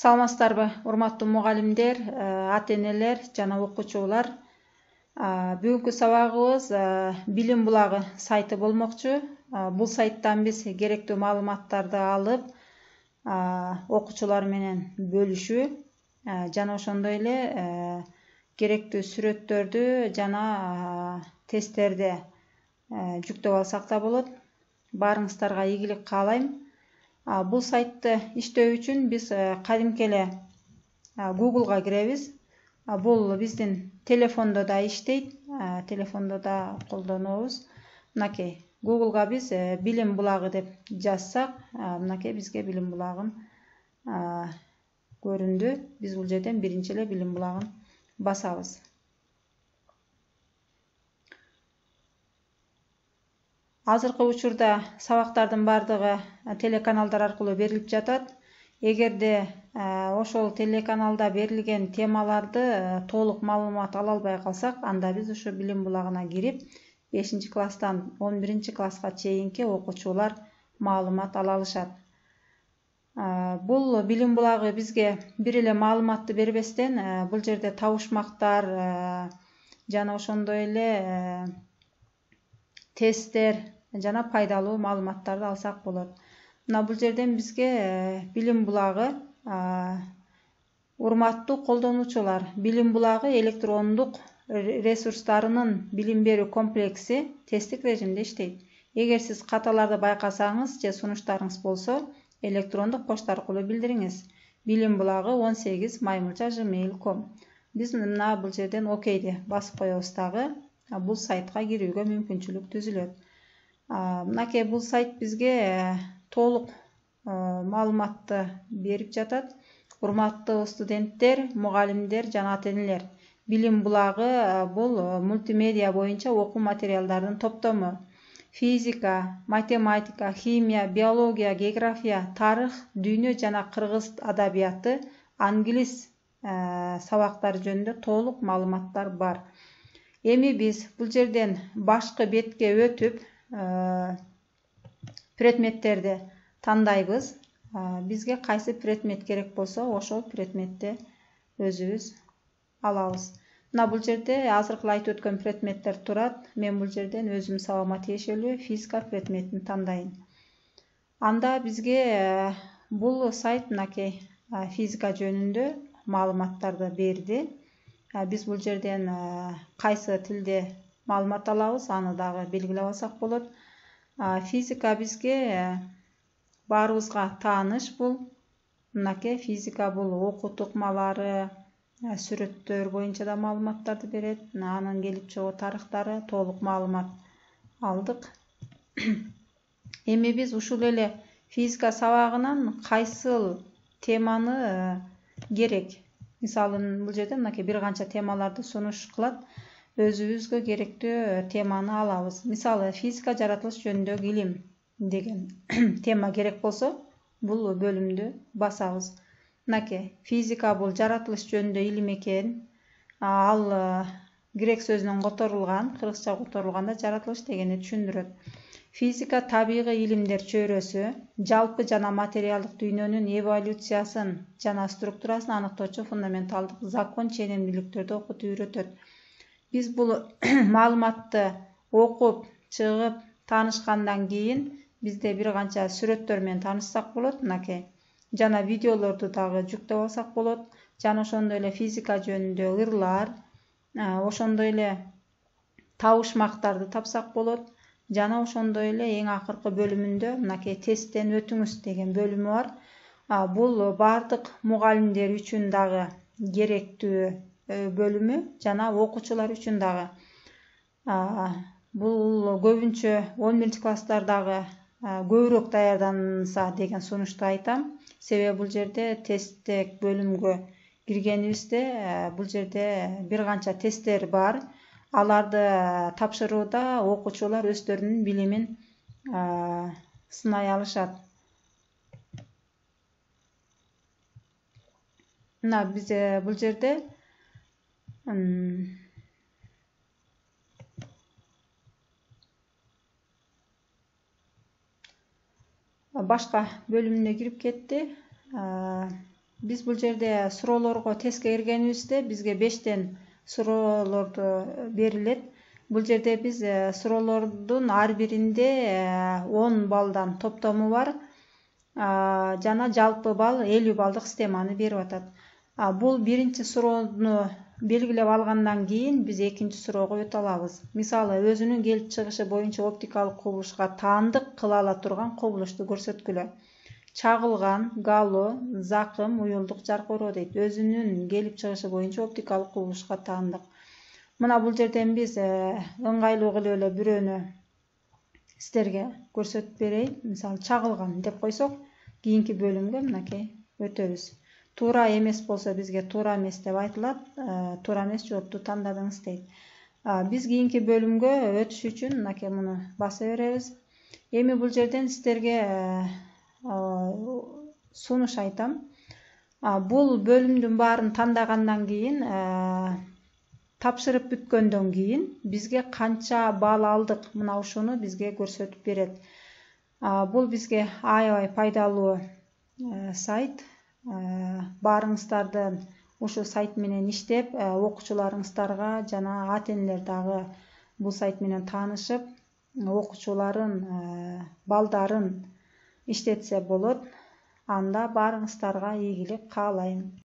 Саламатсыздарбы, урматтуу мугалимдер, ата-энелер жана окуучулар. Бүгүнкү сабагыбыз билим булагы сайты болмокчу. Бул сайттан биз керектүү маалыматтарды алып, окуучулар менен бөлүшүү жана ошондой эле керектүү сүрөттөрдү жана тесттерди жүктөп алсак да болот. Баарыңыздарга ийгилик каалайм. Бул сайтты иштөө үчүн биз кадимки эле Google'га киребиз. Бул биздин телефондо да иштейт, телефондо да колдонобуз. Мынакей Google'га биз билим булагы деп жазсак, мынакей бизге билим булагын көрүндү. Биз бул жерден биринчи эле билим булагын басабыз. Азыркы учурда сабактардын бардыгы телеканалдар аркылуу берилип жатат. Эгерде ошол телеканалда берилген темаларды толук маалымат ала албай калсак, анда биз ушу билим булагына кирип, 5-класстан 11-класска чейинки окуучулар маалымат ала алышат. Бул билим булагы бизге бир эле маалыматты бербестен, бул жерде табышмактар жана ошондой эле тесттер жана пайдалуу маалыматтарды алсак болот. Мына бул жерден бизге билим булагы, урматтуу колдонуучулар, билим булагы электрондук ресурстарынын билим берүү комплекси тесттик режимде иштейт. Эгер сиз каталарды байкасаңыз же сунуштарыңыз болсо, электрондук почта аркылуу билдириңиз. Билим булагы 18@gmail.com. Биз мына бул жерден окейди басып коебуз дагы. Бул сайтка кирүүгө мүмкүнчүлүк түзүлөт. Мынакей бул сайт бизге толук маалыматты берип жатат. Урматтуу студенттер, мугалимдер жана ата-энелер. Билим булагы бул мультимедиа боюнча окуу материалдардын топтому. Физика, математика, химия, биология, география, тарых, дүйнө жана кыргыз адабияты, англис сабактары жөнүндө толук маалыматтар бар. Эми биз бул жерден башкы бетке өтүп, предметтерди тандайбыз. Бизге кайсы предмет керек болсо, ошол предметти өзүбүз алабыз. Мына бул жерде азыркы айтып өткөн предметтер турат. Мен бул жерден өзүм сабагыма тиешелүү физика предметин тандайм. Анда бизге бул сайт мынакей физика жөнүндө маалыматтарды берди. Биз бул жерден кайсы тилде маалымат алабыз, аны дагы белгилеп алсак болот. Физика бизге баарыбызга тааныш бул. Мынакей физика бул окуу тукмалары, сүрөттөр боюнча да маалыматтарды берет. Анын келип чыгуу тарыхтары толук маалымат алдык. Эми биз ушул эле физика сабагынан кайсыл теманы керек? Мисалы, бул жерде мынакей бир канча темаларды сунуш кылат. Өзүбүзгө керектүү теманы алабыз. Мисалы, физика жаратылыш жөнүндөгү илим деген тема керек болсо, бул бөлүмдү басабыз. Мынакей физика бул жаратылыш жөнүндө илим экен. Ал грек сөзүнөн которулган, кыргызча которулганда жаратылыш дегенди түшүндүрөт. Физика табигый илимдер чөйрөсү, жалпы жана материалдык дүйнөнүн эволюциясын жана структурасын аныктоочу фундаменталдык закон ченемдүүлүктөрдү окутуп үйрөтөт. Биз бул маалыматты окуп, чыгып, таанышкандан кийин бизде бир канча сүрөттөр менен таанышсак болот, мынакей. Жана видеолорду дагы жүктөп алсак болот. Жана ошондой эле физика жөнүндө ырлар, ошондой эле табышмактарды тапсак болот. Жана ошондой эле эң акыркы бөлүмүндө мынакей тесттен өтүңүз деген бөлүмү бар. Бул бардык мугалимдер үчүн дагы керектүү бөлүмү жана окуучулар үчүн дагы. Бул көбүнчө 11-класстардагы көбүрөөк даярданса деген сунушту айтам. Себеби бул жерде тесттик бөлүмгө киргенибизде, бул жерде бир канча тесттер бар. Аларды тапшырууда окуучулар өздөрүнүн билимин сынай алышат. Мына биз бул жерде башка бөлүмүнө кирип кетти. Biz бұл жерде суроолорго тестке киргенибизде бизге 5тен суроолорду берилет. Бұл жерде біз суроолордун ар биринде 10 балдан топтому бар. Жана жалпы бал 50 балдык системаны берип атат. Бұл биринчи суроону белгилеп алгандан кийин биз экинчи суроого өтө алабыз. Мисалы, өзүнүн келип чыгышы боюнча оптикалык кубулушка таандык кыла ала турган кубулушту көрсөткүлө. Чагылган, гало, закым, уюлдук жаркыроо дейт. Өзүнүн келип чыгышы боюнча оптикалык кубулушка таандык. Мына бул жерден биз ыңгайлуу кылып эле бирөөнү сиздерге көрсөтүп берейин. Мисалы, чагылган деп койсок, кийинки бөлүмгө мынакей өтөбүз. Туура эмес болсо бизге туура эмес деп айтылат. Туура эмес жоопту тандадыңыз дейт. Биз кийинки бөлүмгө өтүш үчүн мынакей муну баса беребиз. Эми бул жерден сиздерге сунуш айтам. Бул бөлүмдүн баарын тандагандан кийин, тапшырып бүткөндөн кийин бизге канча балл алдык, мына ушуну бизге көрсөтүп берет. Бул бизге аябай пайдалуу сайт. Баарыңыздарды ушу сайт менен иштеп, окуучуларыңыздарга жана ата-энелер дагы бул сайт менен таанышып, окуучуларын, балдарын иштетсе болот. Анда баарыңыздарга ийгилик каалайм.